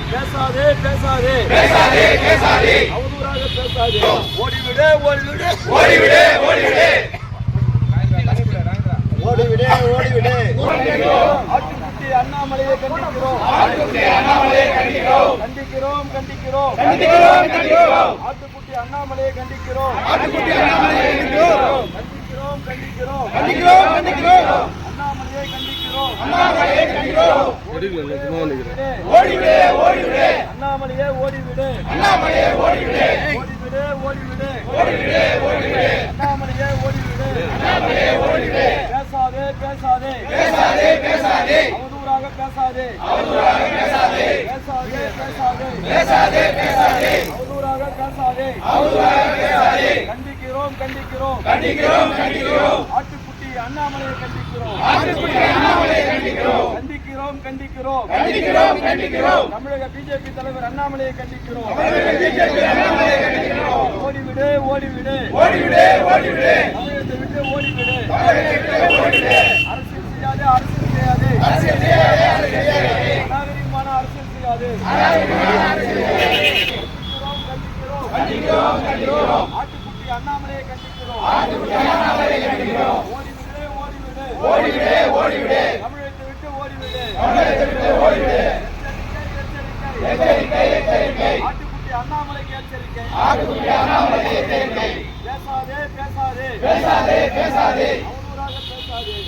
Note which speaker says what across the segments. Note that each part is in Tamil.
Speaker 1: பேசாதே பேசாதே பேசாதே பேசாதே அவதூறாக பேசாதே ஓடிவிடு ஓடிவிடு ஓடிவிடு ஓடிவிடு ஓடிவிடு ஓடிவிடு ஆட்டுக்குட்டி அண்ணாமலையை கண்டிக்கிறோம் கண்டிக்கிறோம் கண்டிக்கிறோம் கண்டிக்கிறோம் ஆட்டுக்குட்டி அண்ணாமலையை கண்டிக்கிறோம் கண்டிக்கிறோம் கண்டிக்கிறோம் கண்டிக்கிறோம் கண்டிக்கிறோம் அண்ணாமலையை கண்டிக்கிறோம் அண்ணாமலையை கண்டிக்கிறோம் ஓடிவிடு ஓடிவிடு அண்ணாமலையை ஓடிவிடு அண்ணாமலையை ஓடிவிடு ஓடிவிடு ஓடிவிடு ஓடிவிடு ஓடிவிடு அண்ணாமலையை ஓடிவிடு அண்ணாமலையை ஓடிவிடு பேசாதே பேசாதே பேசாதே பேசாதே அவதூறாக பேசாதே அவதூறாக பேசாதே பேசாதே பேசாதே பேசாதே பேசாதே அவதூறாக பேசாதே அவதூறாக பேசாதே கண்டிக்கிறோம் கண்டிக்கிறோம் கண்டிக்கிறோம் கண்டிக்கிறோம் ஆட்டுக்குட்டி அண்ணாமலையை கண்டிக்கிறோம் ஆட்டுக்குட்டி அண்ணாமலையை கண்டிக்கிறோம் கண்டிக்கிறோம் கண்டிக்கிறோம் கண்டிக்கிறோம் கண்டிக்கிறோம் தமிழக பிஜேபி தலைவர் அண்ணாமலையை கண்டிக்கிறோம் தமிழக பிஜேபி அண்ணாமலையை கண்டிக்கிறோம் ஓடிவிடு ஓடிவிடு ஓடிவிடு ஓடிவிடு தமிழகத்தை விட்டு ஓடிவிடு தமிழகத்தை விட்டு ஓடிவிடு அரசியல் செய்யாதே அரசியல் செய்யாதே அரசியல் செய்யாதே அரசியல் செய்யாதே அநாகரிகமான அரசியல் செய்யாதே அநாகரிகமான அரசியல் செய்யாதே கண்டிக்கிறோம் கண்டிக்கிறோம் கண்டிக்கிறோம் ஆட்டுக்குட்டி அண்ணாமலையை கண்டிக்கிறோம் ஆட்டுக்குட்டி அண்ணாமலையை கண்டிக்கிறோம் ஓடிவிடு ஓடிவிடு ஓடிவிடு ஓடிவிடு தமிழகத்தை விட்டு ஓடிவிடு தமிழகத்தை விட்டு ஓடிவிடு எச்சரிக்கை எச்சரிக்கை ஆட்டுக்குட்டி அண்ணாமலைக்கு எச்சரிக்கை ஆட்டுக்குட்டி அண்ணாமலைக்கு எச்சரிக்கை பேசாதே பேசாதே பேசாதே பேசாதே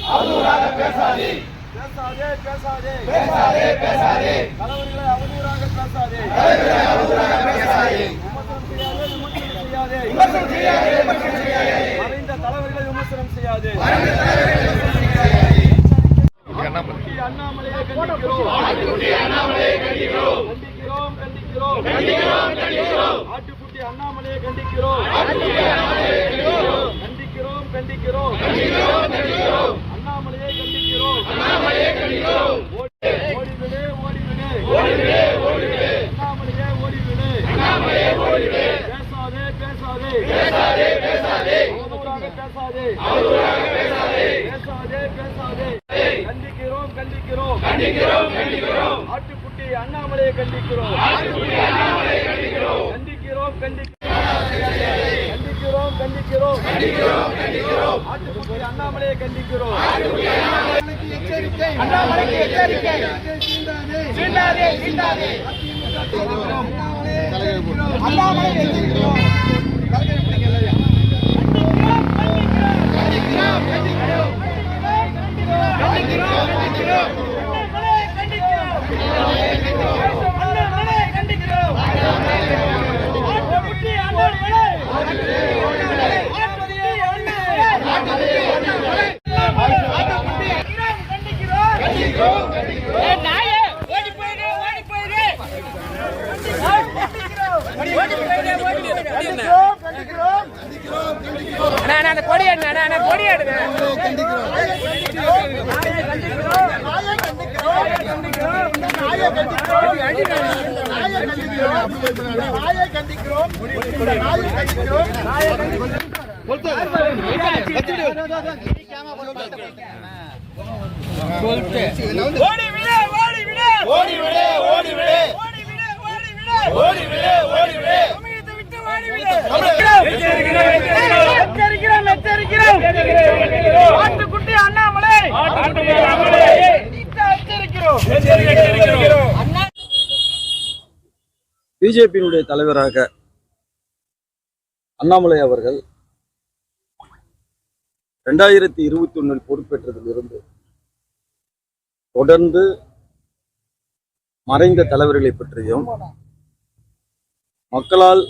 Speaker 1: அவதூறாக பேசாதே பேசாதே பேசாதே பேசாதே பேசாதே தலைவர்களை அவதூறாக பேசாதே தலைவர்களை அவதூறாக பேசாதே விமர்சனம் செய்யாதே விமர்சனம் செய்யாதே விமர்சனம் செய்யாதே மறைந்த தலைவர்களை விமர்சனம் செய்யாதே மறைந்த தலைவர்களை விமர்சனம் செய்யாதே அண்ணாமலையை கண்டிக்கிறோம் ஆட்டுக்குட்டி அண்ணாமலையை கண்டிக்கிறோம் கண்டிக்கிறோம் கண்டிக்கிறோம் கண்டிக்கிறோம் ஆட்டுக்குட்டி அண்ணாமலையை கண்டிக்கிறோம் ஆட்டுக்குட்டி அண்ணாமலையை கண்டிக்கிறோம் கண்டிக்கிறோம் கண்டிக்கிறோம் கண்டிக்கிறோம் கண்டிக்கிறோம் அண்ணாமலையை கண்டிக்கிறோம் அண்ணாமலையை கண்டிக்கிறோம் ஓடிவிடு ஓடிவிடு ஓடிவிடு ஓடிவிடு அண்ணாமலையை ஓடிவிடு அண்ணாமலையை ஓடிவிடு பேசாதே பேசாதே பேசாதே பேசாதே அவதூறாக பேசாதே அவதூறாக பேசாதே பேசாதே பேசாதே கண்டிக்கிறோம் கண்டிக்கிறோம் கண்டிக்கிறோம் கண்டிக்கிறோம் ஆட்டுக்குட்டி அண்ணாமலையை கண்டிக்கிறோம் ஆட்டுக்குட்டி அண்ணாமலையை கண்டிக்கிறோம் கண்டிக்கிறோம் கண்டிக்கிறோம் கண்டிக்கிறோம் கண்டிக்கிறோம் கண்டிக்கிறோம் ஆட்டுக்குட்டி அண்ணாமலையை கண்டிக்கிறோம் ஆட்டுக்குட்டி அண்ணாமலைக்கு எச்சரிக்கை அண்ணாமலைக்கு எச்சரிக்கை சீண்டாதே சீண்டாதே அண்ணாமலை எச்சரிக்கிறோம் ஆட்டுக்குட்டி அண்ணாமலை
Speaker 2: பிஜேபியினுடைய தலைவராக அண்ணாமலை அவர்கள் 2021 பொறுப்பேற்றதிலிருந்து தொடர்ந்து மறைந்த தலைவர்களை பற்றியும் மக்களால்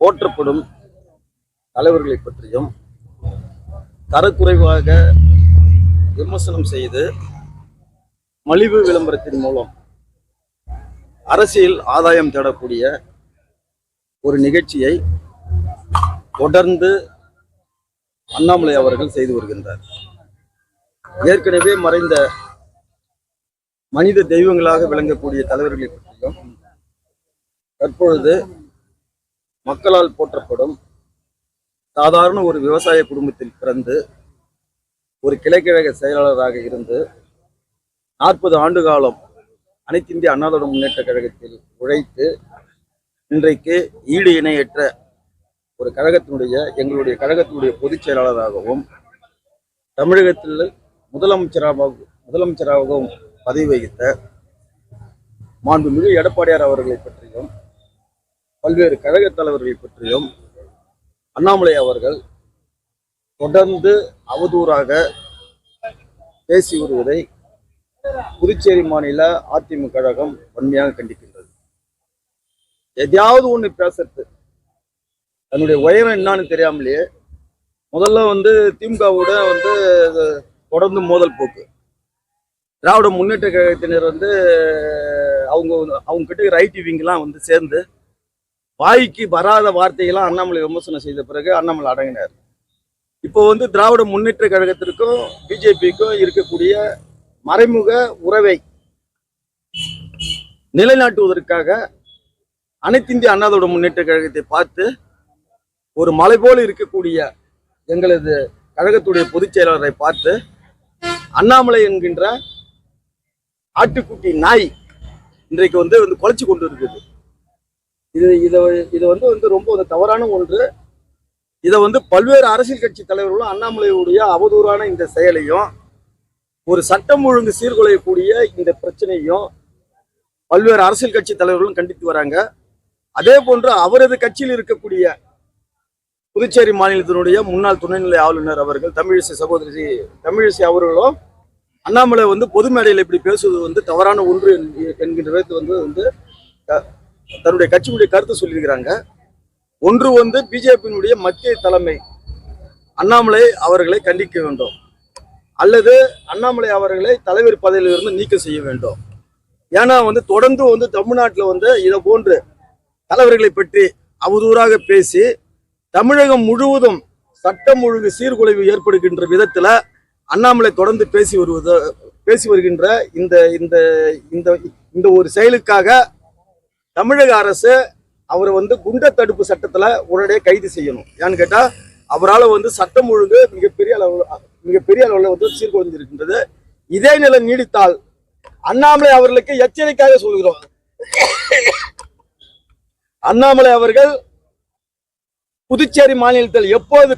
Speaker 2: போற்றப்படும் தலைவர்களை பற்றியும் தரக்குறைவாக விமர்சனம் செய்து மலிவு விளம்பரத்தின் மூலம் அரசியல் ஆதாயம் தேடக்கூடிய ஒரு நிகழ்ச்சியை தொடர்ந்து அண்ணாமலை அவர்கள் செய்து வருகின்றார். ஏற்கனவே மறைந்த மனித தெய்வங்களாக விளங்கக்கூடிய தலைவர்களை பற்றியும் தற்பொழுது மக்களால் போற்றப்படும் சாதாரண ஒரு விவசாய குடும்பத்தில் பிறந்து ஒரு கிளைக்கழக செயலாளராக இருந்து 40 ஆண்டு காலம் அனைத்து இந்திய அண்ணா திராவிட முன்னேற்ற கழகத்தில் உழைத்து இன்றைக்கு ஈடு இணையற்ற ஒரு எங்களுடைய கழகத்தினுடைய பொதுச் செயலாளராகவும் தமிழகத்தில் முதலமைச்சராகவும் பதவி வகித்த மாண்புமிகு எடப்பாடியார் அவர்களை பற்றியும் பல்வேறு கழக தலைவர்களை பற்றியும் அண்ணாமலை அவர்கள் தொடர்ந்து அவதூறாக பேசி வருவதை புதுச்சேரி மாநில அதிமுக கழகம் வன்மையாக கண்டிக்கின்றது. எதையாவது ஒண்ணு பேசுறது தன்னுடைய உயரம் என்னன்னு தெரியாமலேயே முதல்ல திமுகவோட தொடர்ந்து மோதல் போக்கு. திராவிட முன்னேற்ற கழகத்தினர் அவங்க கிட்ட ரைட் விங்கெல்லாம் சேர்ந்து வாய்க்கு வராத வார்த்தைகள்லாம் அண்ணாமலை விமர்சனம் செய்த பிறகு அண்ணாமலை அடங்கினார். இப்போ திராவிட முன்னேற்ற கழகத்திற்கும் பிஜேபிக்கும் இருக்கக்கூடிய மறைமுக உறவை நிலைநாட்டுவதற்காக அனைத்து இந்திய அண்ணா திராவிட முன்னேற்ற கழகத்தை பார்த்து ஒரு மலை போல இருக்கக்கூடிய எங்களது கழகத்துடைய பொதுச் செயலாளரை பார்த்து அண்ணாமலை என்கின்ற ஆட்டுக்குட்டி நாய் இன்றைக்கு குலைச்சு கொண்டு இருக்குது. இது ரொம்ப தவறான ஒன்று. இதை பல்வேறு அரசியல் கட்சி தலைவர்களும் அண்ணாமலையுடைய அவதூறான இந்த செயலையும் ஒரு சட்டம் ஒழுங்கு சீர்குலையக்கூடிய இந்த பிரச்சனையும் பல்வேறு அரசியல் கட்சி தலைவர்களும் கண்டித்து வராங்க. அதே போன்று அவரது கட்சியில் இருக்கக்கூடிய புதுச்சேரி மாநிலத்தினுடைய முன்னாள் துணைநிலை ஆளுநர் அவர்கள் தமிழிசை அவர்களும் அண்ணாமலை பொது மேடையில் இப்படி பேசுவது தவறான ஒன்று என்கின்ற விதத்தை தன்னுடைய கட்சியினுடைய கருத்து சொல்லியிருக்கிறாங்க. ஒன்று பிஜேபியினுடைய மத்திய தலைமை அண்ணாமலை அவர்களை கண்டிக்க வேண்டும், அல்லது அண்ணாமலை அவர்களை தலைவர் பதவியிலிருந்து நீக்கம் செய்ய வேண்டும். ஏன்னா தொடர்ந்து தமிழ்நாட்டில் இதை போன்று தலைவர்களை பற்றி அவதூறாக பேசி தமிழகம் முழுவதும் சட்டம் ஒழுங்கு சீர்குலைவு ஏற்படுகின்ற விதத்துல அண்ணாமலை தொடர்ந்து பேசி வருகின்ற இந்த ஒரு செயலுக்காக தமிழக அரசு அவரை குண்டர் தடுப்பு சட்டத்துல உடனடியாக கைது செய்யணும். ஏன்னு கேட்டா அவரால் சட்டம் ஒழுங்கு மிகப்பெரிய அளவில் சீர்குலைந்திருக்கின்றது. இதே நிலை நீடித்தால் அண்ணாமலை அவர்களுக்கு எச்சரிக்கையாக சொல்கிறோம், அண்ணாமலை அவர்கள் புதுச்சேரி மாநிலத்தில் எப்போது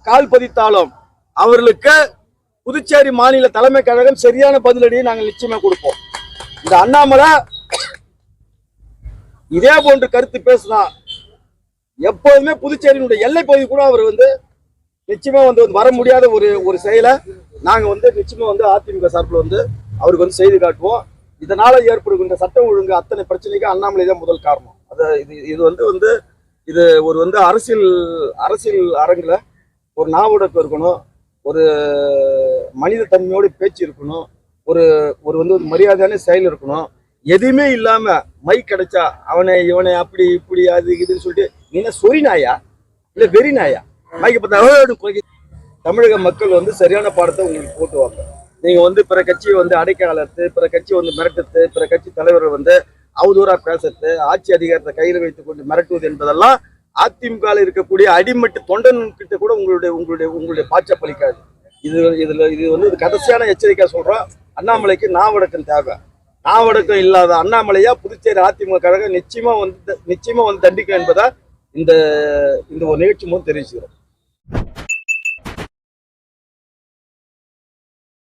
Speaker 2: கால் பதித்தாலும் அவர்களுக்கு புதுச்சேரி மாநில தலைமை கழகம் சரியான பதிலடியை நாங்கள் நிச்சயமா கொடுப்போம். இந்த அண்ணாமலை இதே போன்று கருத்து பேசினா எப்போதுமே புதுச்சேரியினுடைய எல்லை பகுதி கூட அவர் நிச்சயமா வர முடியாத ஒரு செயலை நாங்க நிச்சயமா அதிமுக சார்பில் அவருக்கு செய்து காட்டுவோம். இதனால ஏற்படுகின்ற சட்டம் ஒழுங்கு அத்தனை பிரச்சனைக்கு அண்ணாமலை தான் முதல் காரணம். இது ஒரு அரசியல் அரங்குல ஒரு நாவடக்கம் இருக்கணும், ஒரு மனித தன்மையோடு பேச்சு இருக்கணும், ஒரு மரியாதையான செயல் இருக்கணும். எதுவுமே இல்லாம மைக் கிடைச்சா இவனை அப்படி இப்படி அது இதுன்னு சொல்லிட்டு நீங்க சொறி நாயா இல்ல வெறி நாயா மைக்கை பார்த்தா தமிழக மக்கள் சரியான பாடத்தை உங்களுக்கு போட்டுவாங்க. நீங்க பிற கட்சியை அடைக்க வளர்த்து, பிற கட்சி மிரட்டுத்து, பிற கட்சி தலைவர்கள் அவதூறா பேசுறது, ஆட்சி அதிகாரத்தை கையில் வைத்துக் கொண்டு மிரட்டுவது என்பதெல்லாம் அதிமுக இருக்கக்கூடிய அடிமட்டு தொண்டன் கிட்ட கூட உங்களுடைய பாச்ச பலிக்காது. இது கடைசியான எச்சரிக்கை சொல்றோம். அண்ணாமலைக்கு நாவடக்கம் தேவை. நாவடக்கம் இல்லாத அண்ணாமலையா புதுச்சேரி அதிமுக கழகம் நிச்சயமா தண்டிக்கும் என்பதா இந்த ஒரு நிகழ்ச்சி மூலம் தெரிவிச்சுக்கிறோம்.